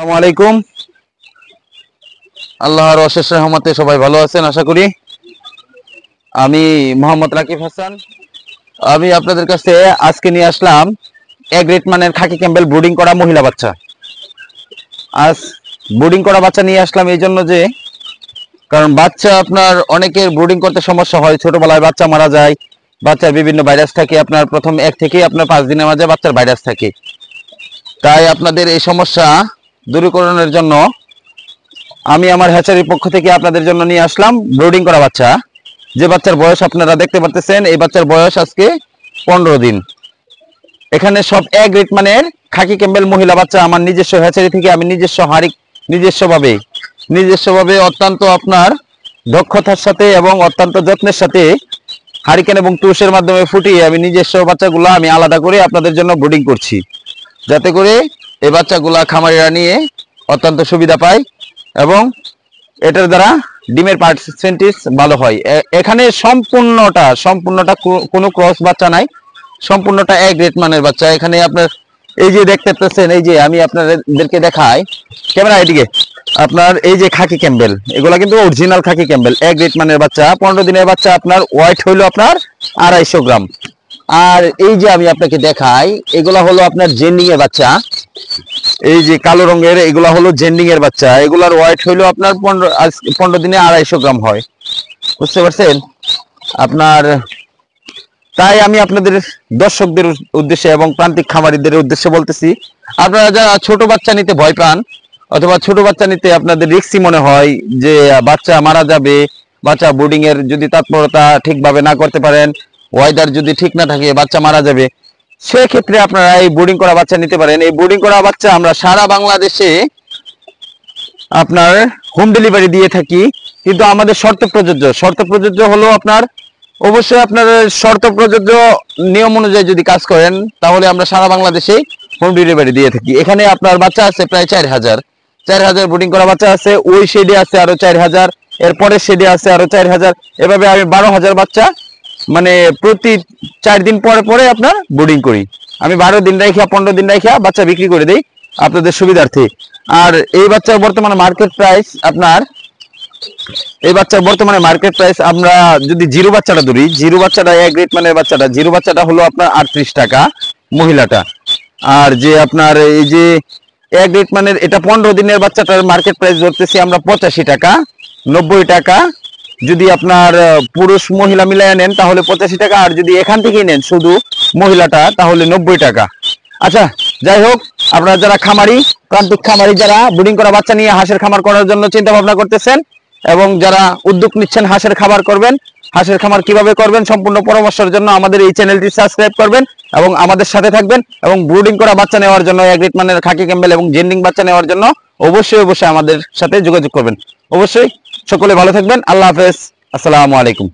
আসসালামু আলাইকুম। আল্লাহর অশেষ রহমতে সবাই ভালো আছেন আশা করি। আমি মোহাম্মদ রাকিব হাসান। আমি আপনাদের কাছে আজকে নিয়ে আসলাম এ গ্রেড মানের খাকি ক্যাম্বেল ব্রুডিং করা মহিলা বাচ্চা। আজ ব্রুডিং করা বাচ্চা নিয়ে আসলাম এই জন্য যে কারণ বাচ্চা আপনার অনেকের ব্রুডিং করতে সমস্যা হয়, ছোটবেলায় বাচ্চা মারা যায়, বাচ্চার বিভিন্ন ভাইরাস থাকে, আপনার প্রথম 1 থেকে আপনার 5 দিনের মাঝে বাচ্চার ভাইরাস থাকে। তাই আপনাদের এই সমস্যা দূরীকরণের জন্য আমি আমার হ্যাচারির পক্ষ থেকে আপনাদের জন্য নিয়ে আসলাম ব্রুডিং করা বাচ্চা। যে বাচ্চার বয়স আপনারা দেখতে পারতেছেন, এই বাচ্চার বয়স আজকে 15 দিন। এখানে সব এ গ্রেড মানের খাকি ক্যাম্বেল মহিলা বাচ্চা আমার নিজস্ব হ্যাচারি থেকে আমি নিজস্বভাবে অত্যন্ত আপনার দক্ষতার সাথে এবং অত্যন্ত যত্নের সাথে হারিকেন এবং তুষের মাধ্যমে ফুটিয়ে আমি নিজস্ব বাচ্চাগুলো আমি আলাদা করে আপনাদের জন্য ব্রুডিং করছি, যাতে করে এই বাচ্চাগুলা খামারিরা নিয়ে অত্যন্ত সুবিধা পায় এবং এটার দ্বারা ডিমের পার্সেন্টেজ ভালো হয়। এখানে সম্পূর্ণটা কোনো ক্রস বাচ্চা নাই, সম্পূর্ণটা এ গ্রেড মানের বাচ্চা। এখানে আপনার এই যে দেখতে পাচ্ছেন, এই যে আমি আপনাদেরকে দেখাই ক্যামেরা এদিকে, আপনার এই যে খাকি ক্যাম্বেল, এগুলা কিন্তু original Khakee Campbell A grade মানের বাচ্চা। 15 দিনের বাচ্চা, আপনার ওয়েট হইলো আপনার 250 গ্রাম। আর এই যে আমি আপনাকে দেখাই, এগুলা হলো আপনার জেন্ডিং এর বাচ্চা। এই যে কালো রঙের এগুলা হলো জেন্ডিং এর বাচ্চা। এগুলার ওয়েট হইলো আপনার 15 দিনে 250 গ্রাম হয়, বুঝতে পারছেন আপনার। তাই আমি আপনাদের দর্শকদের উদ্দেশ্যে এবং প্রান্তিক খামারিদের উদ্দেশ্যে বলতেছি, আপনারা যারা ছোট বাচ্চা নিতে ভয় পান অথবা ছোট বাচ্চা নিতে আপনাদের রিস্কি মনে হয় যে বাচ্চা মারা যাবে, বাচ্চা ব্রুডিং এর যদি তৎপরতা ঠিকভাবে না করতে পারেন, ওয়েদার যদি ঠিক না থাকে বাচ্চা মারা যাবে, সেক্ষেত্রে আপনারা এই ব্রুডিং করা বাচ্চা নিতে পারেন। এই ব্রুডিং করা বাচ্চা আমরা সারা বাংলাদেশে আপনার হোম ডেলিভারি দিয়ে থাকি, কিন্তু আমাদের শর্ত প্রযোজ্য হলো আপনার অবশ্যই আপনার শর্ত প্রযোজ্য নিয়ম অনুযায়ী যদি কাজ করেন তাহলে আমরা সারা বাংলাদেশে হোম ডেলিভারি দিয়ে থাকি। এখানে আপনার বাচ্চা আছে প্রায় 4000 ব্রুডিং করা বাচ্চা আছে। ওই শেডে আছে আরো 4000, এরপরে শেডে আছে আরো 4000। এভাবে আমি 12,000 বাচ্চা মানে প্রতি 4 দিন পরে পরে আপনার ব্রুডিং করি। আমি 12 দিন রাখা 15 দিন রাখা বাচ্চা বিক্রি করে দিই আপনাদের সুবিধার্থে। আর এই বাচ্চার বর্তমানে মার্কেট প্রাইস আমরা যদি জিরো বাচ্চাটা ধরি, জিরো বাচ্চাটা এ গ্রেড মানের বাচ্চাটা, জিরো বাচ্চাটা হলো আপনার 38 টাকা মহিলাটা। আর যে আপনার এই যে এ গ্রেড মানের এটা 15 দিনের বাচ্চাটার মার্কেট প্রাইস ধরতেছি আমরা 85 টাকা, 90 টাকা। যদি আপনার পুরুষ মহিলা মিলাইয়া নেন তাহলে 85 টাকা, আর যদি এখান থেকেই নেন শুধু মহিলাটা তাহলে 90 টাকা। আচ্ছা, যাই হোক, আপনারা যারা প্রান্তিক খামারি যারা ব্রুডিং করা বাচ্চা নিয়ে হাঁসের খামার করার জন্য চিন্তা ভাবনা করতেছেন এবং যারা উদ্যোগ নিচ্ছেন হাঁসের খামার কিভাবে করবেন সম্পূর্ণ পরামর্শের জন্য আমাদের এই চ্যানেলটি সাবস্ক্রাইব করবেন এবং আমাদের সাথে থাকবেন। এবং ব্রুডিং করা বাচ্চা নেওয়ার জন্য এ গ্রেড মানের খাকি ক্যাম্বেল এবং জেন্ডিং বাচ্চা নেওয়ার জন্য অবশ্যই আমাদের সাথে যোগাযোগ করবেন। অবশ্যই সকলে ভালো থাকবেন। আল্লাহ হাফেজ, আসসালামু আলাইকুম।